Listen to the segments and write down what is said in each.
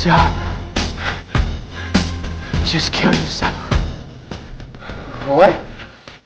Stop. Just kill yourself. What?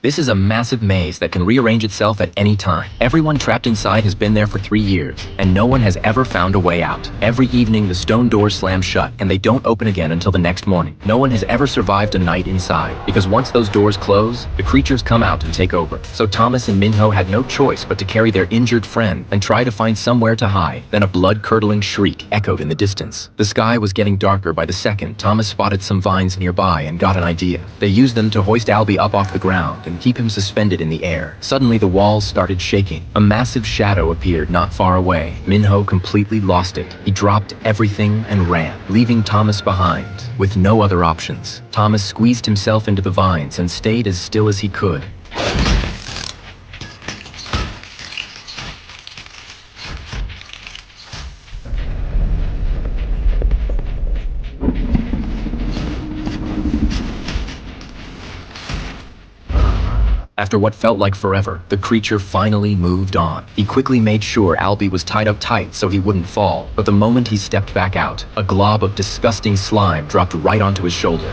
This is a massive maze that can rearrange itself at any time. Everyone trapped inside has been there for 3 years, and no one has ever found a way out. Every evening, the stone doors slam shut, and they don't open again until the next morning. No one has ever survived a night inside, because once those doors close, the creatures come out and take over. So Thomas and Minho had no choice but to carry their injured friend and try to find somewhere to hide. Then a blood-curdling shriek echoed in the distance. The sky was getting darker by the second. Thomas spotted some vines nearby and got an idea. They used them to hoist Albie up off the ground and keep him suspended in the air. Suddenly, the walls started shaking. A massive shadow appeared not far away. Minho completely lost it. He dropped everything and ran, leaving Thomas behind with no other options. Thomas squeezed himself into the vines and stayed as still as he could. After what felt like forever, the creature finally moved on. He quickly made sure Albie was tied up tight so he wouldn't fall, but the moment he stepped back out, a glob of disgusting slime dropped right onto his shoulder.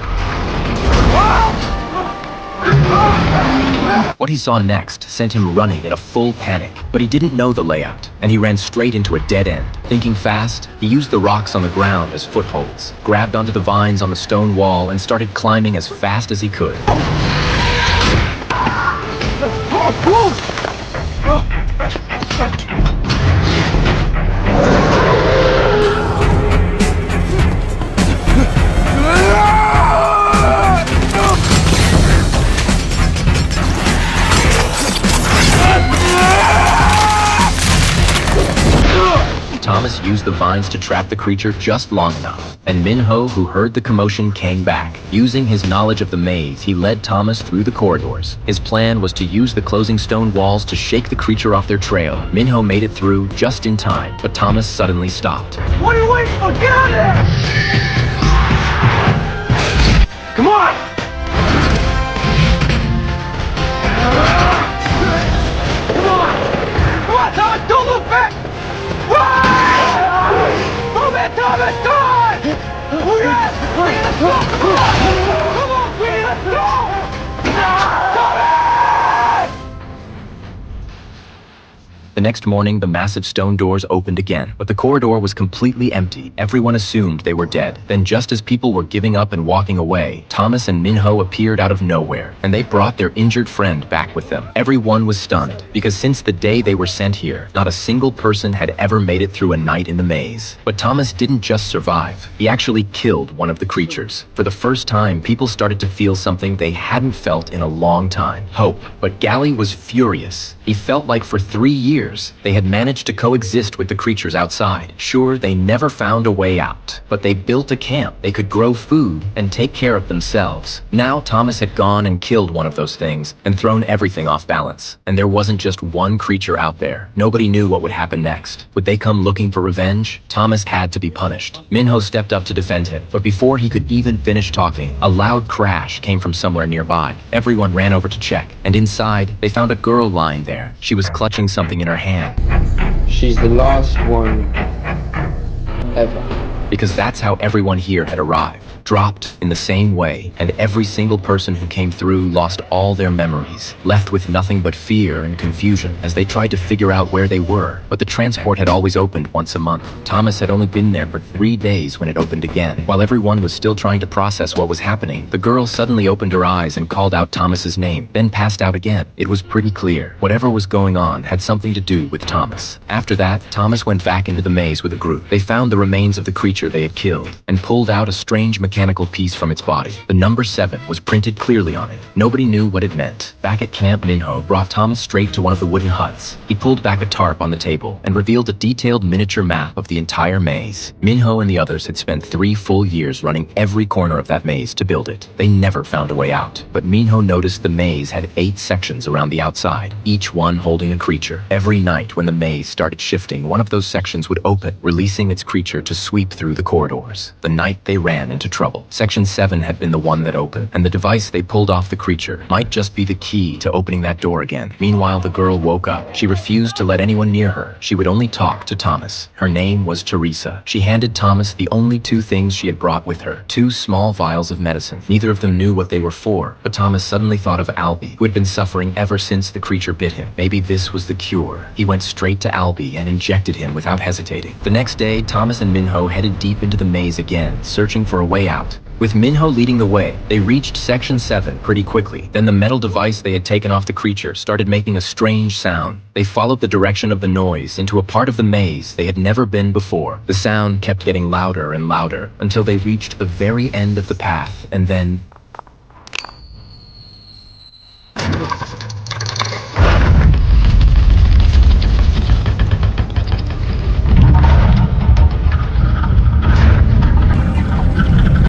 What he saw next sent him running in a full panic, but he didn't know the layout, and he ran straight into a dead end. Thinking fast, he used the rocks on the ground as footholds, grabbed onto the vines on the stone wall, and started climbing as fast as he could. Thomas used the vines to trap the creature just long enough, and Minho, who heard the commotion, came back. Using his knowledge of the maze, he led Thomas through the corridors. His plan was to use the closing stone walls to shake the creature off their trail. Minho made it through just in time, but Thomas suddenly stopped. What are you waiting for? Get out of there! Come on! Come on! Come on, Thomas, don't look back! Move it, Thomas, come on! Yes! Let's go! Come on, Queen, let's go! Thomas! The next morning, the massive stone doors opened again, but the corridor was completely empty. Everyone assumed they were dead. Then just as people were giving up and walking away, Thomas and Minho appeared out of nowhere, and they brought their injured friend back with them. Everyone was stunned, because since the day they were sent here, not a single person had ever made it through a night in the maze. But Thomas didn't just survive. He actually killed one of the creatures. For the first time, people started to feel something they hadn't felt in a long time: hope. But Gally was furious. He felt like for 3 years, they had managed to coexist with the creatures outside. Sure, they never found a way out, but they built a camp. They could grow food and take care of themselves. Now Thomas had gone and killed one of those things and thrown everything off balance. And there wasn't just one creature out there. Nobody knew what would happen next. Would they come looking for revenge? Thomas had to be punished. Minho stepped up to defend him, but before he could even finish talking, a loud crash came from somewhere nearby. Everyone ran over to check, and inside, they found a girl lying there. She was clutching something in her hand. She's the last one ever. Because that's how everyone here had arrived. Dropped in the same way, and every single person who came through lost all their memories, left with nothing but fear and confusion as they tried to figure out where they were. But the transport had always opened once a month. Thomas had only been there for 3 days when it opened again. While everyone was still trying to process what was happening, the girl suddenly opened her eyes and called out Thomas's name, then passed out again. It was pretty clear. Whatever was going on had something to do with Thomas. After that, Thomas went back into the maze with a group. They found the remains of the creature they had killed, and pulled out a strange mechanical piece from its body. The number 7 was printed clearly on it. Nobody knew what it meant. Back at camp, Minho brought Thomas straight to one of the wooden huts. He pulled back a tarp on the table and revealed a detailed miniature map of the entire maze. Minho and the others had spent 3 full years running every corner of that maze to build it. They never found a way out. But Minho noticed the maze had 8 sections around the outside, each one holding a creature. Every night when the maze started shifting, one of those sections would open, releasing its creature to sweep through through the corridors. The night they ran into trouble. Section 7 had been the one that opened, and the device they pulled off the creature might just be the key to opening that door again. Meanwhile, the girl woke up. She refused to let anyone near her. She would only talk to Thomas. Her name was Teresa. She handed Thomas the only two things she had brought with her. 2 small vials of medicine. Neither of them knew what they were for, but Thomas suddenly thought of Albie, who had been suffering ever since the creature bit him. Maybe this was the cure. He went straight to Albie and injected him without hesitating. The next day, Thomas and Minho headed deep into the maze again, searching for a way out. With Minho leading the way, they reached Section 7 pretty quickly. Then the metal device they had taken off the creature started making a strange sound. They followed the direction of the noise into a part of the maze they had never been before. The sound kept getting louder and louder until they reached the very end of the path, and then